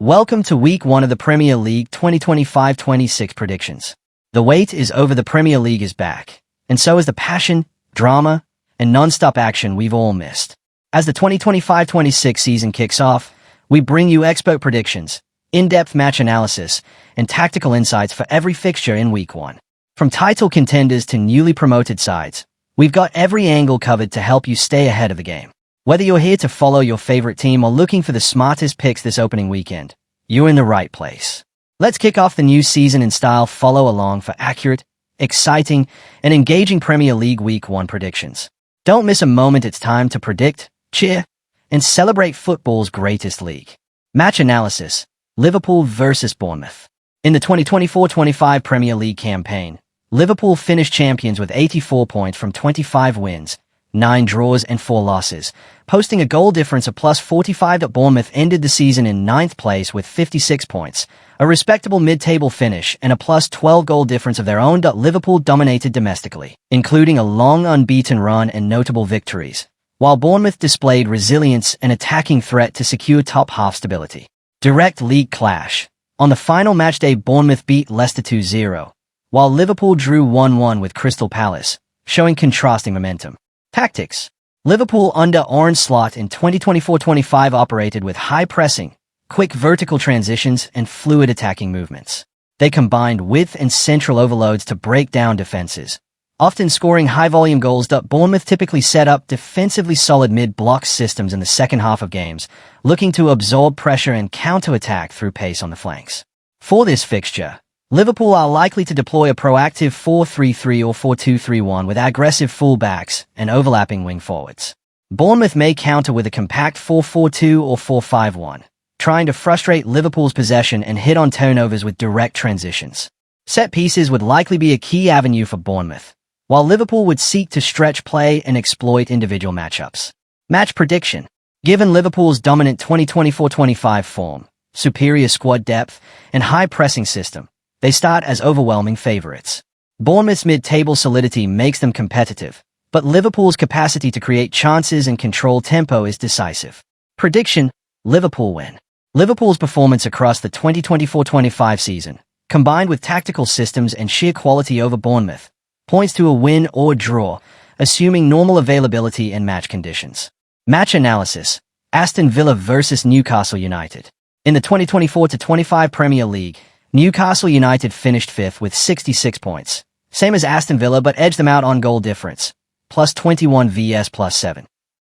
Welcome to Week 1 of the Premier League 2025-26 predictions. The wait is over. The Premier League is back, and so is the passion, drama, and non-stop action we've all missed. As the 2025-26 season kicks off, we bring you expert predictions, in-depth match analysis, and tactical insights for every fixture in Week 1. From title contenders to newly promoted sides, we've got every angle covered to help you stay ahead of the game. Whether you're here to follow your favorite team or looking for the smartest picks this opening weekend, you're in the right place. Let's kick off the new season in style. Follow along for accurate, exciting, and engaging Premier League Week 1 predictions. Don't miss a moment. It's time to predict, cheer, and celebrate football's greatest league. Match analysis: Liverpool versus Bournemouth. In the 2024-25 Premier League campaign, Liverpool finished champions with 84 points from 25 wins, 9 draws and 4 losses, posting a goal difference of plus 45. Bournemouth ended the season in 9th place with 56 points, a respectable mid-table finish, and a plus 12 goal difference of their own. Liverpool dominated domestically, including a long unbeaten run and notable victories, while Bournemouth displayed resilience and attacking threat to secure top-half stability. Direct league clash. On the final matchday, Bournemouth beat Leicester 2-0, while Liverpool drew 1-1 with Crystal Palace, showing contrasting momentum. Tactics: Liverpool under Arne Slot in 2024-25 operated with high pressing, quick vertical transitions, and fluid attacking movements. They combined width and central overloads to break down defenses, often scoring high-volume goals. Bournemouth typically set up defensively solid mid-block systems in the second half of games, looking to absorb pressure and counter-attack through pace on the flanks. For this fixture, Liverpool are likely to deploy a proactive 4-3-3 or 4-2-3-1 with aggressive full-backs and overlapping wing forwards. Bournemouth may counter with a compact 4-4-2 or 4-5-1, trying to frustrate Liverpool's possession and hit on turnovers with direct transitions. Set pieces would likely be a key avenue for Bournemouth, while Liverpool would seek to stretch play and exploit individual matchups. Match prediction: given Liverpool's dominant 2024-25 form, superior squad depth, and high pressing system, they start as overwhelming favorites. Bournemouth's mid-table solidity makes them competitive, but Liverpool's capacity to create chances and control tempo is decisive. Prediction: Liverpool win. Liverpool's performance across the 2024-25 season, combined with tactical systems and sheer quality over Bournemouth, points to a win or draw, assuming normal availability and match conditions. Match analysis: Aston Villa versus Newcastle United. In the 2024-25 Premier League, Newcastle United finished 5th with 66 points, same as Aston Villa, but edged them out on goal difference, plus 21 vs plus 7.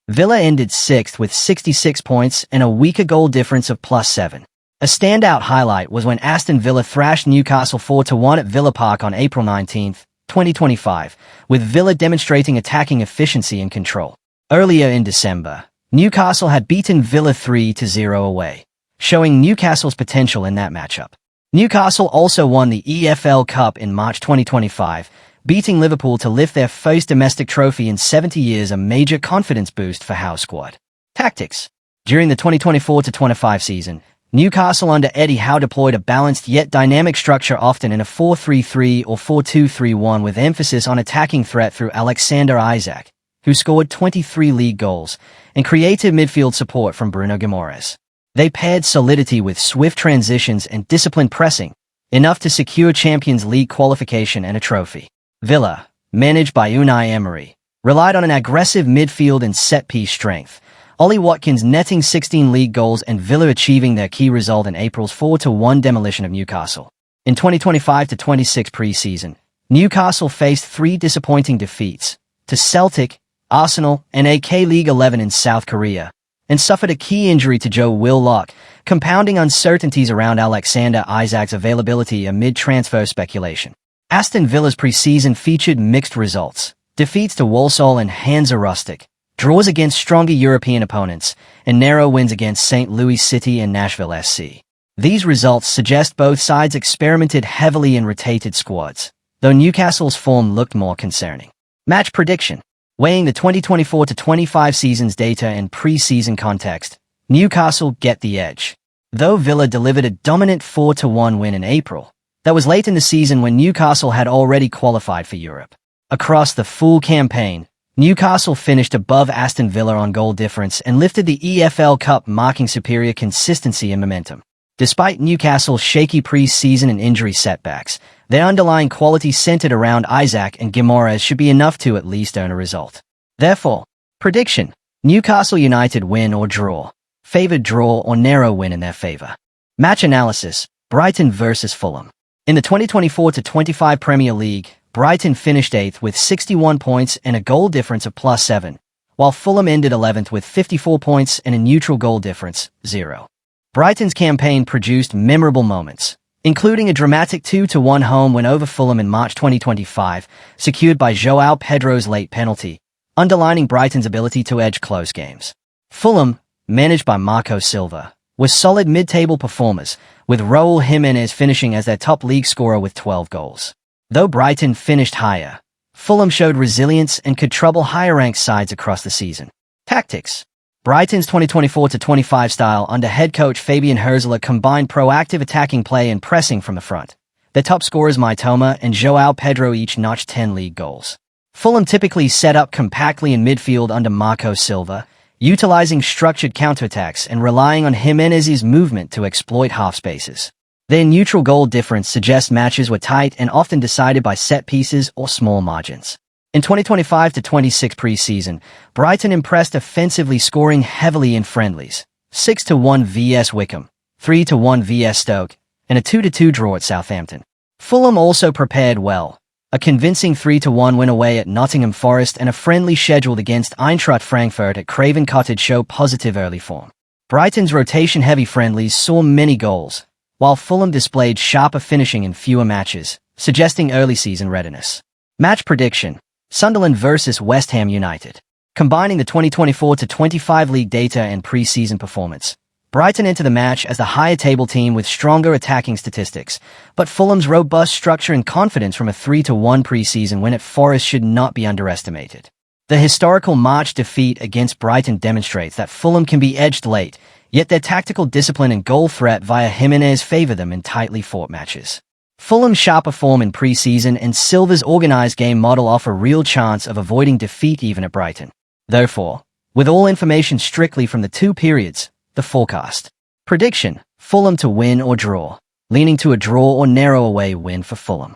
Villa ended 6th with 66 points and a weaker goal difference of plus 7. A standout highlight was when Aston Villa thrashed Newcastle 4-1 at Villa Park on April 19, 2025, with Villa demonstrating attacking efficiency and control. Earlier in December, Newcastle had beaten Villa 3-0 away, showing Newcastle's potential in that matchup. Newcastle also won the EFL Cup in March 2025, beating Liverpool to lift their first domestic trophy in 70 years, a major confidence boost for Howe's squad. Tactics: during the 2024-25 season, Newcastle under Eddie Howe deployed a balanced yet dynamic structure, often in a 4-3-3 or 4-2-3-1, with emphasis on attacking threat through Alexander Isak, who scored 23 league goals, and creative midfield support from Bruno Guimaraes. They paired solidity with swift transitions and disciplined pressing, enough to secure Champions League qualification and a trophy. Villa, managed by Unai Emery, relied on an aggressive midfield and set-piece strength, Ollie Watkins netting 16 league goals and Villa achieving their key result in April's 4-1 demolition of Newcastle. In 2025-26 pre-season, Newcastle faced 3 disappointing defeats to Celtic, Arsenal, and AK League 11 in South Korea, and suffered a key injury to Joe Willock, compounding uncertainties around Alexander Isak's availability amid transfer speculation. Aston Villa's pre-season featured mixed results: defeats to Walsall and Hansa Rostock, draws against stronger European opponents, and narrow wins against St. Louis City and Nashville SC. These results suggest both sides experimented heavily in rotated squads, though Newcastle's form looked more concerning. Match prediction: weighing the 2024-25 season's data and pre-season context, Newcastle get the edge. Though Villa delivered a dominant 4-1 win in April, that was late in the season when Newcastle had already qualified for Europe. Across the full campaign, Newcastle finished above Aston Villa on goal difference and lifted the EFL Cup, marking superior consistency and momentum. Despite Newcastle's shaky pre-season and injury setbacks, their underlying quality centered around Isaac and Guimaraes should be enough to at least earn a result. Therefore, prediction: Newcastle United win or draw. Favored draw or narrow win in their favor. Match analysis: Brighton versus Fulham. In the 2024-25 Premier League, Brighton finished 8th with 61 points and a goal difference of +7, while Fulham ended 11th with 54 points and a neutral goal difference, 0. Brighton's campaign produced memorable moments, including a dramatic 2-1 home win over Fulham in March 2025, secured by João Pedro's late penalty, underlining Brighton's ability to edge close games. Fulham, managed by Marco Silva, was solid mid-table performers, with Raúl Jiménez finishing as their top league scorer with 12 goals. Though Brighton finished higher, Fulham showed resilience and could trouble higher-ranked sides across the season. Tactics: Brighton's 2024-25 style under head coach Fabian Herzler combined proactive attacking play and pressing from the front. Their top scorers Mitoma and João Pedro each notched 10 league goals. Fulham typically set up compactly in midfield under Marco Silva, utilizing structured counterattacks and relying on Jimenez's movement to exploit half spaces. Their neutral goal difference suggests matches were tight and often decided by set pieces or small margins. In 2025-26 pre-season, Brighton impressed offensively, scoring heavily in friendlies: 6-1 vs Wickham, 3-1 vs Stoke, and a 2-2 draw at Southampton. Fulham also prepared well, a convincing 3-1 win away at Nottingham Forest and a friendly scheduled against Eintracht Frankfurt at Craven Cottage show positive early form. Brighton's rotation-heavy friendlies saw many goals, while Fulham displayed sharper finishing in fewer matches, suggesting early season readiness. Match prediction: Sunderland versus West Ham United. Combining the 2024-25 league data and pre-season performance, Brighton enter the match as the higher table team with stronger attacking statistics, but Fulham's robust structure and confidence from a 3-1 pre-season win at Forest should not be underestimated. The historical March defeat against Brighton demonstrates that Fulham can be edged late, yet their tactical discipline and goal threat via Jimenez favor them in tightly fought matches. Fulham's sharper form in pre-season and Silva's organized game model offer real chance of avoiding defeat even at Brighton. Therefore, with all information strictly from the two periods, the forecast. Prediction: Fulham to win or draw, leaning to a draw or narrow away win for Fulham.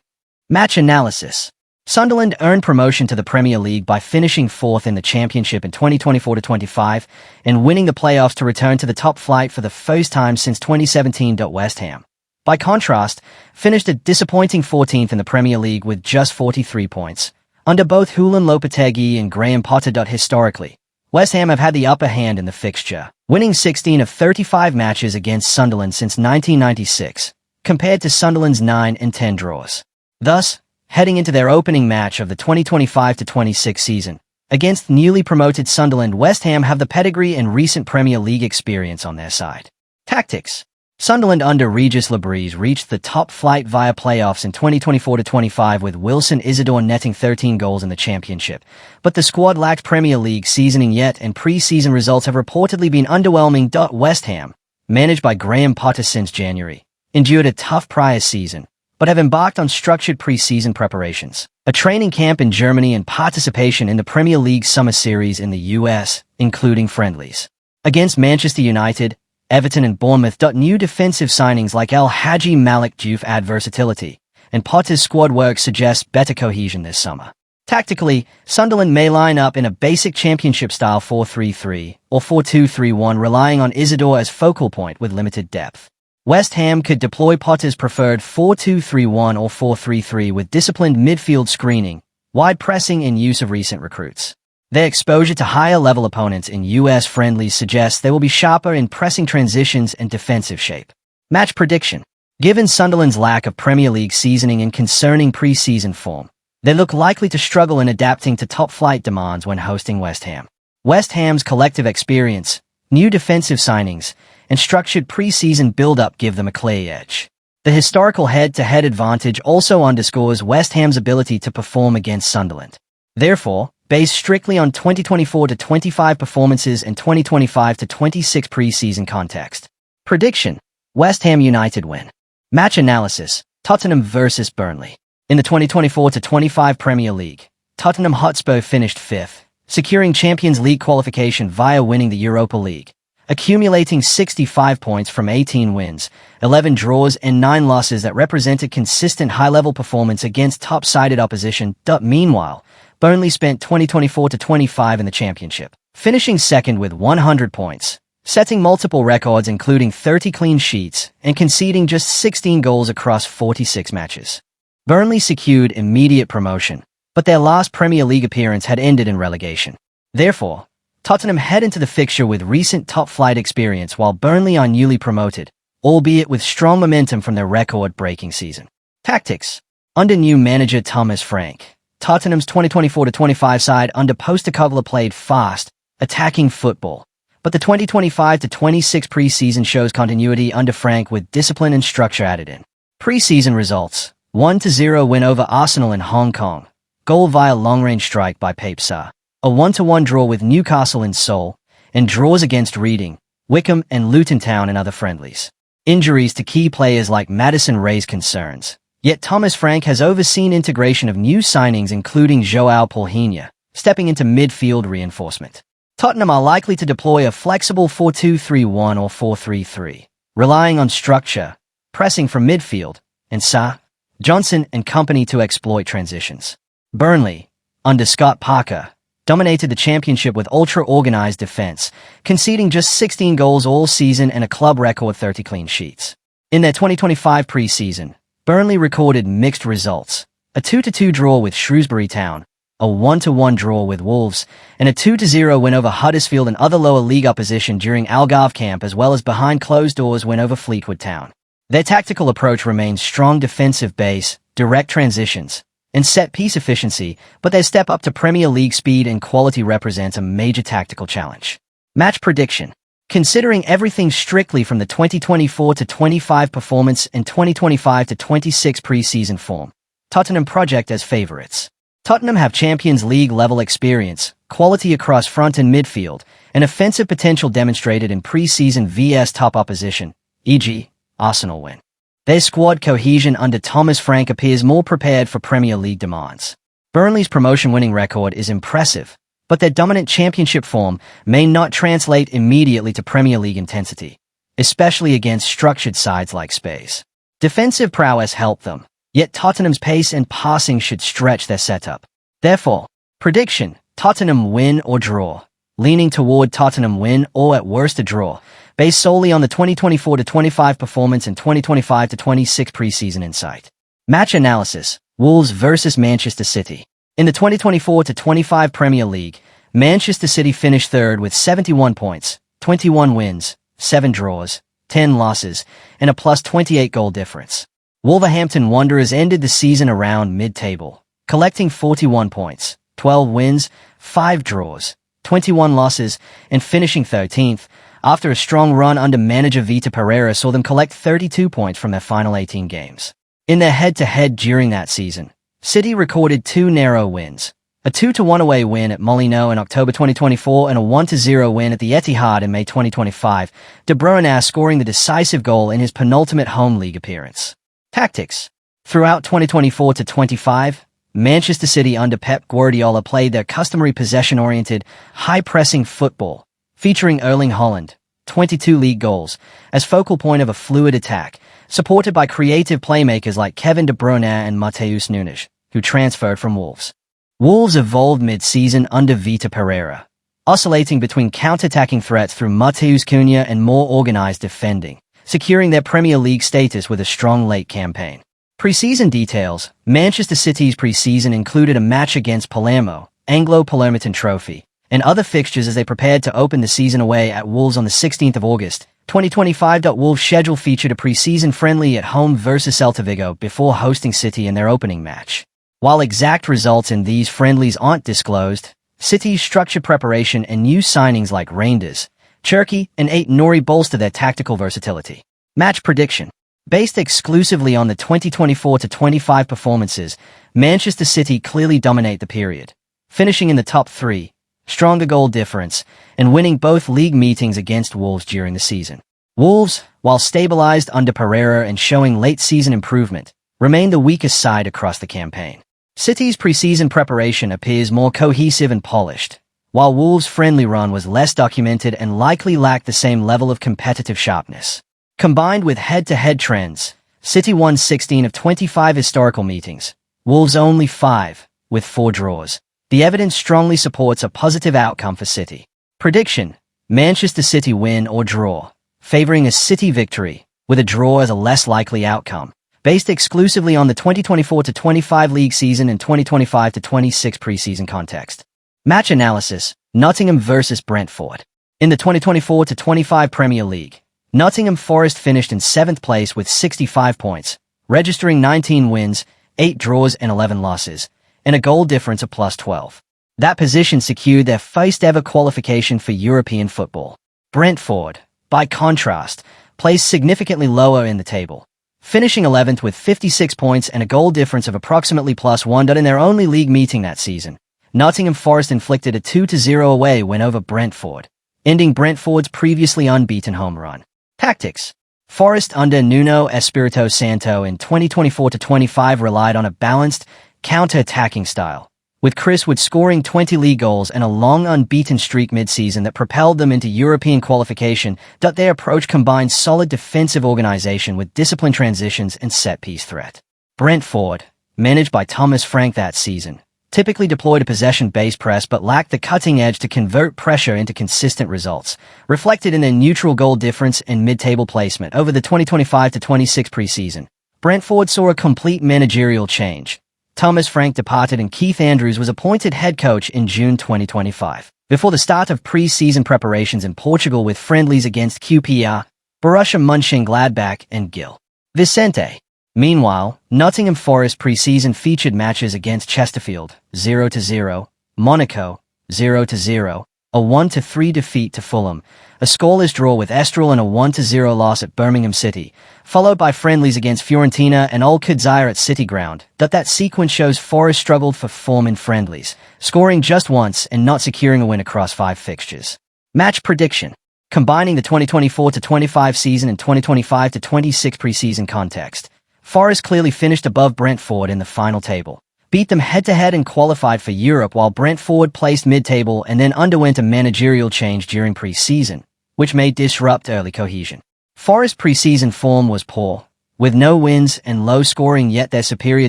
Match analysis: Sunderland earned promotion to the Premier League by finishing 4th in the Championship in 2024-25 and winning the playoffs to return to the top flight for the first time since 2017. West Ham, by contrast, finished a disappointing 14th in the Premier League with just 43 points, under both Julen Lopetegui and Graham Potter. Historically, West Ham have had the upper hand in the fixture, winning 16 of 35 matches against Sunderland since 1996, compared to Sunderland's 9 and 10 draws. Thus, heading into their opening match of the 2025-26 season, against newly promoted Sunderland, West Ham have the pedigree and recent Premier League experience on their side. Tactics: Sunderland under Regis Lebris reached the top flight via playoffs in 2024-25 with Wilson Isidore netting 13 goals in the Championship, but the squad lacked Premier League seasoning yet and pre-season results have reportedly been underwhelming. West Ham, managed by Graham Potter since January, endured a tough prior season, but have embarked on structured pre-season preparations, a training camp in Germany and participation in the Premier League Summer Series in the US, including friendlies against Manchester United, Everton and Bournemouth. New defensive signings like El Hadji Malik Diouf add versatility, and Potter's squad work suggests better cohesion this summer. Tactically, Sunderland may line up in a basic Championship-style 4-3-3 or 4-2-3-1, relying on Isidore as focal point with limited depth. West Ham could deploy Potter's preferred 4-2-3-1 or 4-3-3 with disciplined midfield screening, wide pressing and use of recent recruits. Their exposure to higher-level opponents in US friendlies suggests they will be sharper in pressing transitions and defensive shape. Match prediction: Given Sunderland's lack of Premier League seasoning and concerning pre-season form, they look likely to struggle in adapting to top-flight demands when hosting West Ham. West Ham's collective experience, new defensive signings, and structured pre-season build-up give them a clear edge. The historical head-to-head advantage also underscores West Ham's ability to perform against Sunderland. Therefore, based strictly on 2024-25 performances and 2025-26 pre-season context. Prediction: West Ham United win. Match analysis: Tottenham versus Burnley. In the 2024-25 Premier League, Tottenham Hotspur finished 5th, securing Champions League qualification via winning the Europa League, accumulating 65 points from 18 wins, 11 draws and 9 losses that represented consistent high-level performance against top-sided opposition. Meanwhile, Burnley spent 2024-25 in the Championship, finishing second with 100 points, setting multiple records including 30 clean sheets and conceding just 16 goals across 46 matches. Burnley secured immediate promotion, but their last Premier League appearance had ended in relegation. Therefore, Tottenham head into the fixture with recent top-flight experience while Burnley are newly promoted, albeit with strong momentum from their record-breaking season. Tactics. Under new manager Thomas Frank, Tottenham's 2024-25 side under Postecoglou played fast, attacking football, but the 2025-26 pre-season shows continuity under Frank with discipline and structure added in. Pre-season results: 1-0 win over Arsenal in Hong Kong, goal via long-range strike by Pape Sarr, a 1-1 draw with Newcastle in Seoul, and draws against Reading, Wickham and Luton Town in other friendlies. Injuries to key players like Maddison raise concerns, yet Thomas Frank has overseen integration of new signings including João Palhinha, stepping into midfield reinforcement. Tottenham are likely to deploy a flexible 4-2-3-1 or 4-3-3, relying on structure, pressing from midfield, and Sarr, Johnson and company to exploit transitions. Burnley, under Scott Parker, dominated the Championship with ultra-organized defense, conceding just 16 goals all season and a club record 30 clean sheets. In their 2025 pre-season, Burnley recorded mixed results: a 2-2 draw with Shrewsbury Town, a 1-1 draw with Wolves, and a 2-0 win over Huddersfield and other lower league opposition during Algarve camp, as well as behind closed doors win over Fleetwood Town. Their tactical approach remains strong defensive base, direct transitions, and set-piece efficiency, but their step up to Premier League speed and quality represents a major tactical challenge. Match prediction. Considering everything strictly from the 2024-25 performance and 2025-26 pre-season form, Tottenham project as favourites. Tottenham have Champions League-level experience, quality across front and midfield, and offensive potential demonstrated in pre-season vs top opposition, e.g., Arsenal win. Their squad cohesion under Thomas Frank appears more prepared for Premier League demands. Burnley's promotion-winning record is impressive, but their dominant Championship form may not translate immediately to Premier League intensity, especially against structured sides like Spurs. Defensive prowess helped them, yet Tottenham's pace and passing should stretch their setup. Therefore, prediction: Tottenham win or draw, leaning toward Tottenham win or at worst a draw, based solely on the 2024-25 performance and 2025-26 preseason insight. Match analysis: Wolves vs Manchester City. In the 2024-25 Premier League, Manchester City finished third with 71 points, 21 wins, 7 draws, 10 losses, and a plus 28 goal difference. Wolverhampton Wanderers ended the season around mid-table, collecting 41 points, 12 wins, 5 draws, 21 losses, and finishing 13th, after a strong run under manager Vitor Pereira saw them collect 32 points from their final 18 games. In their head-to-head during that season, City recorded 2 narrow wins, a 2-1 away win at Molineux in October 2024 and a 1-0 win at the Etihad in May 2025, De Bruyne scoring the decisive goal in his penultimate home league appearance. Tactics. Throughout 2024-25, Manchester City under Pep Guardiola played their customary possession-oriented, high-pressing football, featuring Erling Haaland, 22 league goals, as focal point of a fluid attack, supported by creative playmakers like Kevin De Bruyne and Matheus Nunes, who transferred from Wolves. Wolves evolved mid-season under Vitor Pereira, oscillating between counter-attacking threats through Matheus Cunha and more organized defending, securing their Premier League status with a strong late campaign. Pre-season details: Manchester City's pre-season included a match against Palermo, Anglo-Palermitan Trophy, and other fixtures as they prepared to open the season away at Wolves on the 16th of August, 2025. Wolves' schedule featured a pre-season friendly at home versus Celta Vigo before hosting City in their opening match. While exact results in these friendlies aren't disclosed, City's structured preparation and new signings like Reinders, Cherki, and Nori bolster their tactical versatility. Match prediction. Based exclusively on the 2024-25 performances, Manchester City clearly dominate the period, finishing in the top 3, stronger goal difference, and winning both league meetings against Wolves during the season. Wolves, while stabilized under Pereira and showing late-season improvement, remain the weakest side across the campaign. City's preseason preparation appears more cohesive and polished, while Wolves' friendly run was less documented and likely lacked the same level of competitive sharpness. Combined with head-to-head trends, City won 16 of 25 historical meetings, Wolves only 5, with 4 draws. The evidence strongly supports a positive outcome for City. Prediction: Manchester City win or draw, favoring a City victory, with a draw as a less likely outcome, based exclusively on the 2024-25 league season and 2025-26 preseason context. Match analysis: Nottingham vs Brentford. In the 2024-25 Premier League, Nottingham Forest finished in 7th place with 65 points, registering 19 wins, 8 draws and 11 losses, and a goal difference of +12. That position secured their first-ever qualification for European football. Brentford, by contrast, placed significantly lower in the table, finishing 11th with 56 points and a goal difference of approximately +1. In their only league meeting that season, Nottingham Forest inflicted a 2-0 away win over Brentford, ending Brentford's previously unbeaten home run. Tactics: Forest under Nuno Espirito Santo in 2024-25 relied on a balanced, counter-attacking style, with Chris Wood scoring 20 league goals and a long unbeaten streak mid-season that propelled them into European qualification. Their approach combined solid defensive organization with disciplined transitions and set-piece threat. Brentford, managed by Thomas Frank that season, typically deployed a possession-based press but lacked the cutting edge to convert pressure into consistent results, reflected in their neutral goal difference and mid-table placement. Over the 2025-26 preseason, Brentford saw a complete managerial change. Thomas Frank departed and Keith Andrews was appointed head coach in June 2025. Before the start of pre-season preparations in Portugal with friendlies against QPR, Borussia Mönchengladbach and Gil Vicente. Meanwhile, Nottingham Forest pre-season featured matches against Chesterfield, 0-0, Monaco, 0-0, a 1-3 defeat to Fulham, a scoreless draw with Estoril and a 1-0 loss at Birmingham City, followed by friendlies against Fiorentina and Old Kadzire at City Ground. That sequence shows Forest struggled for form in friendlies, scoring just once and not securing a win across 5 fixtures. Match prediction: Combining the 2024-25 season and 2025-26 preseason context, Forest clearly finished above Brentford in the final table, beat them head-to-head and qualified for Europe, while Brentford placed mid-table and then underwent a managerial change during pre-season, which may disrupt early cohesion. Forest pre-season form was poor, with no wins and low scoring, yet their superior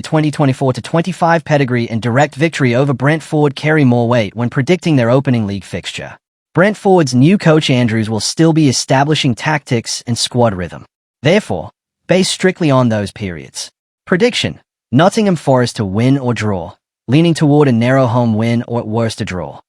2024-25 pedigree and direct victory over Brentford carry more weight when predicting their opening league fixture. Brentford's new coach Andrews will still be establishing tactics and squad rhythm, therefore, based strictly on those periods. Prediction: Nottingham Forest to win or draw, leaning toward a narrow home win or at worst a draw.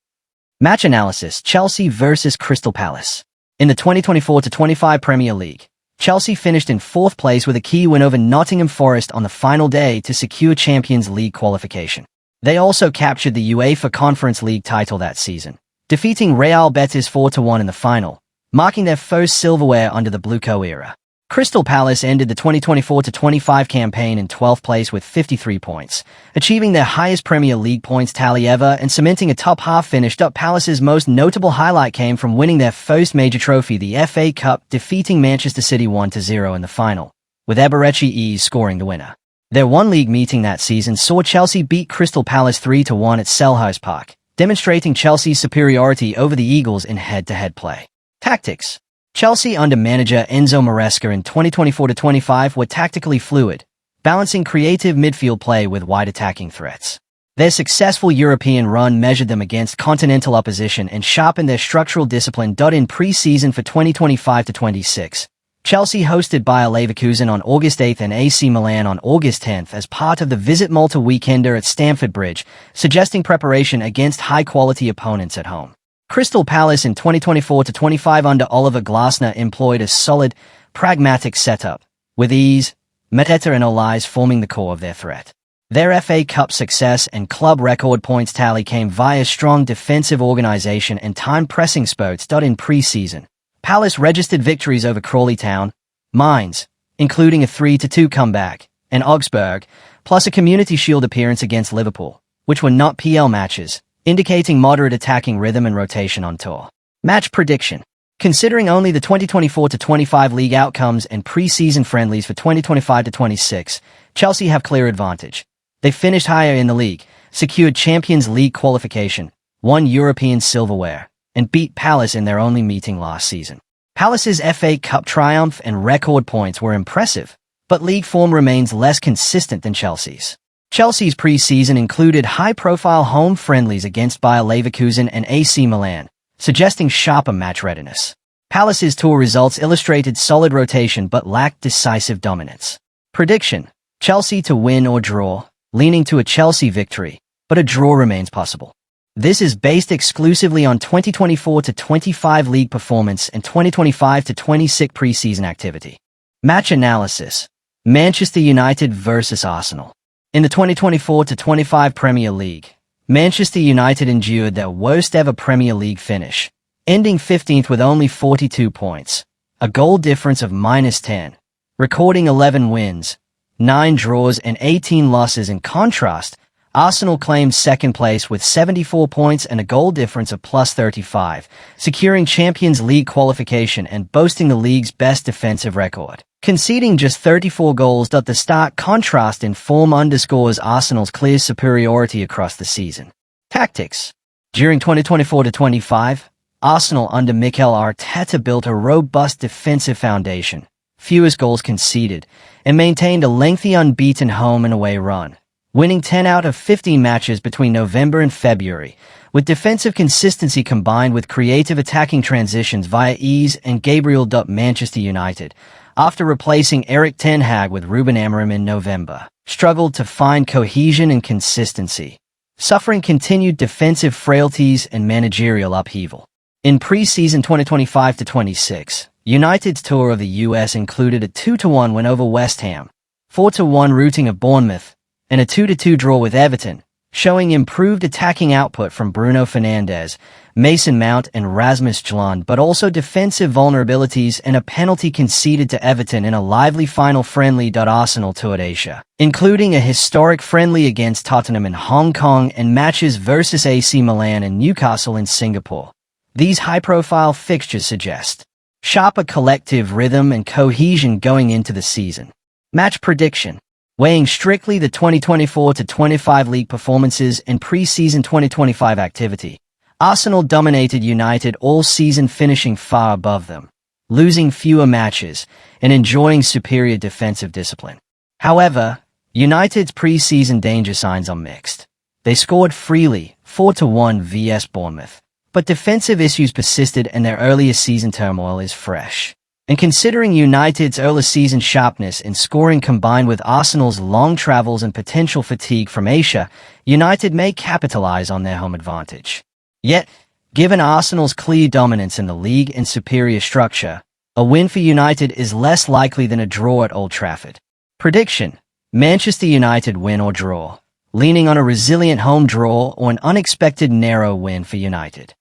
Match analysis: Chelsea vs Crystal Palace. In the 2024-25 Premier League, Chelsea finished in 4th place with a key win over Nottingham Forest on the final day to secure Champions League qualification. They also captured the UEFA Conference League title that season, defeating Real Betis 4-1 in the final, marking their first silverware under the Blueco era. Crystal Palace ended the 2024-25 campaign in 12th place with 53 points, achieving their highest Premier League points tally ever and cementing a top-half finish. Palace's most notable highlight came from winning their first major trophy, the FA Cup, defeating Manchester City 1-0 in the final, with Eberechi scoring the winner. Their one league meeting that season saw Chelsea beat Crystal Palace 3-1 at Selhurst Park, demonstrating Chelsea's superiority over the Eagles in head-to-head play. Tactics: Chelsea under manager Enzo Maresca in 2024-25 were tactically fluid, balancing creative midfield play with wide attacking threats. Their successful European run measured them against continental opposition and sharpened their structural discipline. In pre-season for 2025-26, Chelsea hosted Bayer Leverkusen on August 8 and AC Milan on August 10 as part of the Visit Malta weekender at Stamford Bridge, suggesting preparation against high-quality opponents at home. Crystal Palace in 2024-25 under Oliver Glasner employed a solid, pragmatic setup, with ease, Mateta and Olise forming the core of their threat. Their FA Cup success and club record points tally came via strong defensive organization and time-pressing spurts. In pre-season, Palace registered victories over Crawley Town, Mainz, including a 3-2 comeback, and Augsburg, plus a Community Shield appearance against Liverpool, which were not PL matches, indicating moderate attacking rhythm and rotation on tour. Match prediction: Considering only the 2024-25 league outcomes and pre-season friendlies for 2025-26, Chelsea have clear advantage. They finished higher in the league, secured Champions League qualification, won European silverware, and beat Palace in their only meeting last season. Palace's FA Cup triumph and record points were impressive, but league form remains less consistent than Chelsea's. Chelsea's pre-season included high-profile home friendlies against Bayer Leverkusen and AC Milan, suggesting sharper match readiness. Palace's tour results illustrated solid rotation but lacked decisive dominance. Prediction: Chelsea to win or draw, leaning to a Chelsea victory, but a draw remains possible. This is based exclusively on 2024-25 league performance and 2025-26 pre-season activity. Match analysis: Manchester United vs Arsenal. In the 2024-25 Premier League, Manchester United endured their worst-ever Premier League finish, ending 15th with only 42 points, a goal difference of -10, recording 11 wins, 9 draws and 18 losses. In contrast, Arsenal claimed second place with 74 points and a goal difference of +35, securing Champions League qualification and boasting the league's best defensive record, conceding just 34 goals. The stark contrast in form underscores Arsenal's clear superiority across the season. Tactics: During 2024-25, Arsenal under Mikel Arteta built a robust defensive foundation, fewest goals conceded, and maintained a lengthy unbeaten home and away run, winning 10 out of 15 matches between November and February, with defensive consistency combined with creative attacking transitions via ease and Gabriel. Manchester United, after replacing Erik ten Hag with Ruben Amorim in November, struggled to find cohesion and consistency, suffering continued defensive frailties and managerial upheaval. In pre-season 2025-26, United's tour of the US included a 2-1 win over West Ham, 4-1 routing of Bournemouth, and a 2-2 draw with Everton, showing improved attacking output from Bruno Fernandes, Mason Mount and Rasmus Hojlund, but also defensive vulnerabilities and a penalty conceded to Everton in a lively final friendly. Arsenal toured Asia, including a historic friendly against Tottenham in Hong Kong and matches versus AC Milan and Newcastle in Singapore. These high-profile fixtures suggest sharper collective rhythm and cohesion going into the season. Match prediction: Weighing strictly the 2024-25 league performances and pre-season 2025 activity, Arsenal dominated United all season, finishing far above them, losing fewer matches, and enjoying superior defensive discipline. However, United's pre-season danger signs are mixed. They scored freely, 4-1 vs Bournemouth, but defensive issues persisted and their earlier season turmoil is fresh. And considering United's early season sharpness in scoring combined with Arsenal's long travels and potential fatigue from Asia, United may capitalize on their home advantage. Yet, given Arsenal's clear dominance in the league and superior structure, a win for United is less likely than a draw at Old Trafford. Prediction: Manchester United win or draw, leaning on a resilient home draw or an unexpected narrow win for United.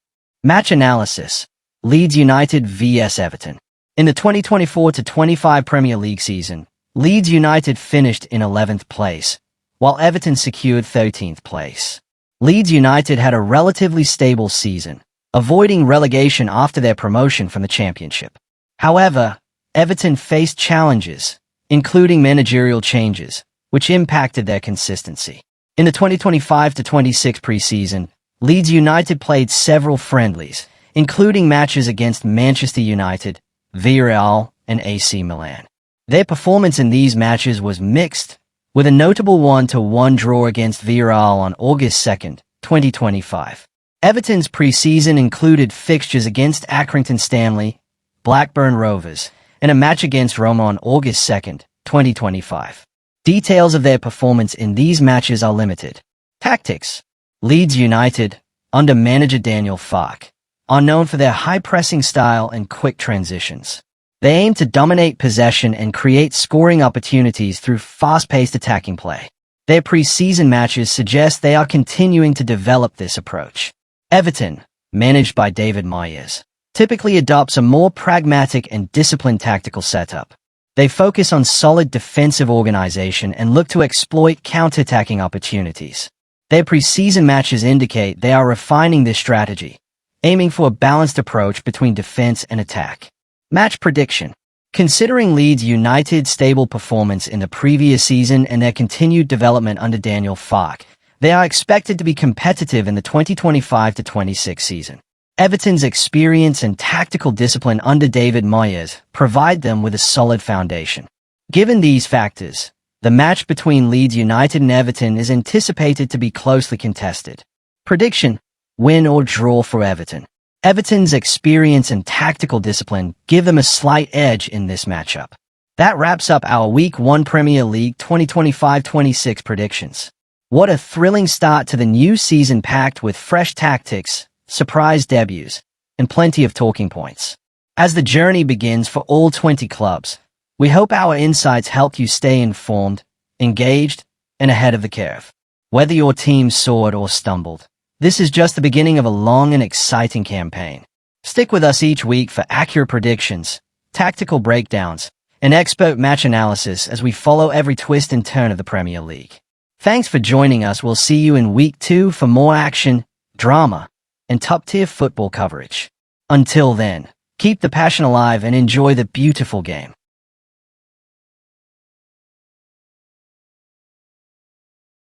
Match analysis: Leeds United vs Everton. In the 2024-25 Premier League season, Leeds United finished in 11th place, while Everton secured 13th place. Leeds United had a relatively stable season, avoiding relegation after their promotion from the Championship. However, Everton faced challenges, including managerial changes, which impacted their consistency. In the 2025-26 pre-season, Leeds United played several friendlies, including matches against Manchester United, Villarreal, and AC Milan. Their performance in these matches was mixed, with a notable 1-1 draw against Villarreal on August 2, 2025. Everton's pre-season included fixtures against Accrington Stanley, Blackburn Rovers, and a match against Roma on August 2, 2025. Details of their performance in these matches are limited. Tactics: Leeds United, under manager Daniel Farke, are known for their high-pressing style and quick transitions. They aim to dominate possession and create scoring opportunities through fast-paced attacking play. Their pre-season matches suggest they are continuing to develop this approach. Everton, managed by David Moyes, typically adopts a more pragmatic and disciplined tactical setup. They focus on solid defensive organization and look to exploit counter-attacking opportunities. Their pre-season matches indicate they are refining this strategy, aiming for a balanced approach between defense and attack. Match prediction: Considering Leeds United's stable performance in the previous season and their continued development under Daniel Farke, They are expected to be competitive in the 2025-26 season. Everton's experience and tactical discipline under David Moyes provide them with a solid foundation. Given these factors, the match between Leeds United and Everton is anticipated to be closely contested. Prediction: win or draw for Everton. Everton's experience and tactical discipline give them a slight edge in this matchup. That wraps up our Week 1 Premier League 2025-26 predictions. What a thrilling start to the new season, packed with fresh tactics, surprise debuts, and plenty of talking points. As the journey begins for all 20 clubs, we hope our insights helped you stay informed, engaged, and ahead of the curve. Whether your team soared or stumbled, this is just the beginning of a long and exciting campaign. Stick with us each week for accurate predictions, tactical breakdowns, and expert match analysis as we follow every twist and turn of the Premier League. Thanks for joining us. We'll see you in Week 2 for more action, drama, and top-tier football coverage. Until then, keep the passion alive and enjoy the beautiful game.